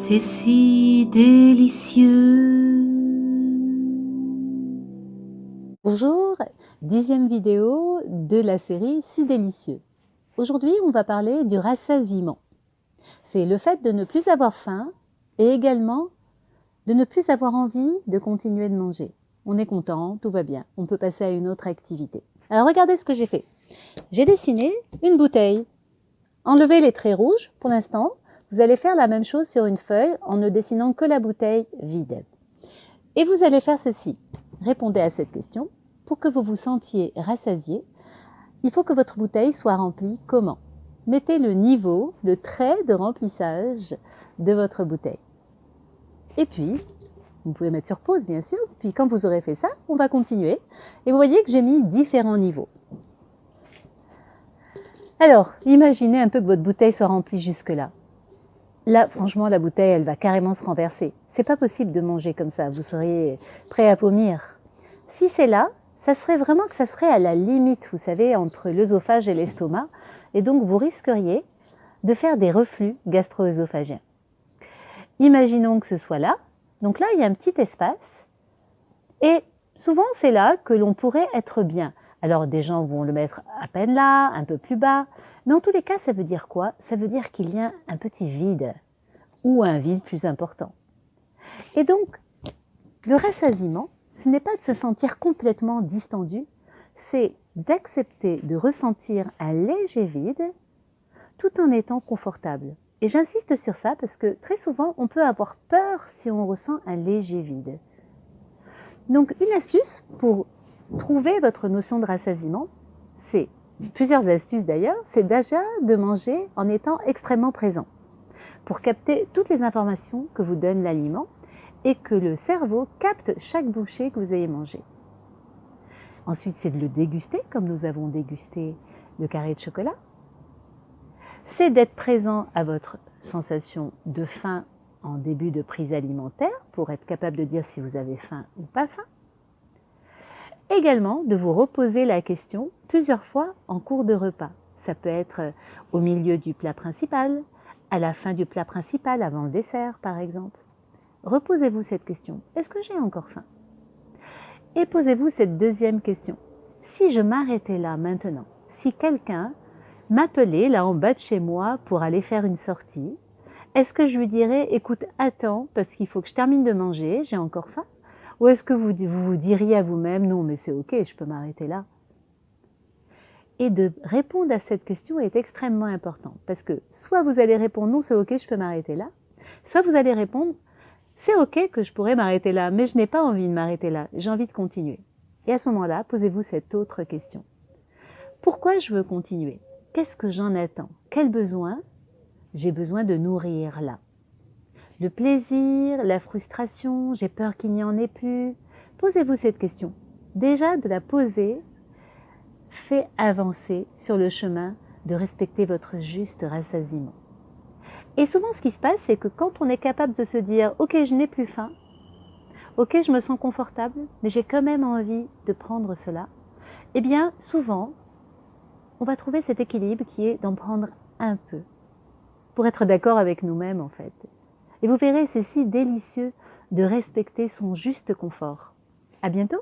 c'est si délicieux. Bonjour, 10e vidéo de la série Si délicieux. Aujourd'hui, on va parler du rassasiement. C'est le fait de ne plus avoir faim et également de ne plus avoir envie de continuer de manger. On est content, tout va bien, on peut passer à une autre activité. Alors regardez ce que j'ai fait. J'ai dessiné une bouteille. Enlevez les traits rouges pour l'instant. Vous allez faire la même chose sur une feuille en ne dessinant que la bouteille vide. Et vous allez faire ceci. Répondez à cette question. Pour que vous vous sentiez rassasié, il faut que votre bouteille soit remplie comment? Mettez le niveau de trait de remplissage de votre bouteille. Et puis, vous pouvez mettre sur pause bien sûr, puis quand vous aurez fait ça, on va continuer. Et vous voyez que j'ai mis différents niveaux. Alors, imaginez un peu que votre bouteille soit remplie jusque-là. Là, franchement, la bouteille, elle va carrément se renverser. C'est pas possible de manger comme ça, vous seriez prêt à vomir. Si c'est là, ça serait vraiment que ça serait à la limite, vous savez, entre l'œsophage et l'estomac, et donc vous risqueriez de faire des reflux gastro-œsophagiens. Imaginons que ce soit là, donc là, il y a un petit espace, et souvent, c'est là que l'on pourrait être bien. Alors, des gens vont le mettre à peine là, un peu plus bas, mais en tous les cas, ça veut dire quoi? Ça veut dire qu'il y a un petit vide, ou un vide plus important. Et donc, le rassasiement, ce n'est pas de se sentir complètement distendu, c'est d'accepter de ressentir un léger vide tout en étant confortable. Et j'insiste sur ça parce que très souvent, on peut avoir peur si on ressent un léger vide. Donc, une astuce pour trouver votre notion de rassasiement, c'est, plusieurs astuces d'ailleurs, c'est déjà de manger en étant extrêmement présent pour capter toutes les informations que vous donne l'aliment et que le cerveau capte chaque bouchée que vous ayez mangé. Ensuite, c'est de le déguster, comme nous avons dégusté le carré de chocolat. C'est d'être présent à votre sensation de faim en début de prise alimentaire, pour être capable de dire si vous avez faim ou pas faim. Également, de vous reposer la question plusieurs fois en cours de repas. Ça peut être au milieu du plat principal, à la fin du plat principal, avant le dessert, par exemple. Reposez-vous cette question. Est-ce que j'ai encore faim? Et posez-vous cette deuxième question. Si je m'arrêtais là maintenant, si quelqu'un m'appelait là en bas de chez moi pour aller faire une sortie, est-ce que je lui dirais, écoute, attends, parce qu'il faut que je termine de manger, j'ai encore faim? Ou est-ce que vous diriez à vous-même, non, mais c'est ok, je peux m'arrêter là? Et de répondre à cette question est extrêmement important, parce que soit vous allez répondre, non, c'est ok, je peux m'arrêter là, soit vous allez répondre, c'est ok que je pourrais m'arrêter là, mais je n'ai pas envie de m'arrêter là, j'ai envie de continuer. Et à ce moment-là, posez-vous cette autre question. Pourquoi je veux continuer? Qu'est-ce que j'en attends? Quel besoin j'ai besoin de nourrir là? Le plaisir, la frustration, j'ai peur qu'il n'y en ait plus. Posez-vous cette question. Déjà, de la poser fait avancer sur le chemin de respecter votre juste rassasiement. Et souvent, ce qui se passe, c'est que quand on est capable de se dire « Ok, je n'ai plus faim, ok, je me sens confortable, mais j'ai quand même envie de prendre cela », eh bien, souvent, on va trouver cet équilibre qui est d'en prendre un peu, pour être d'accord avec nous-mêmes en fait. Et vous verrez, c'est si délicieux de respecter son juste confort. À bientôt!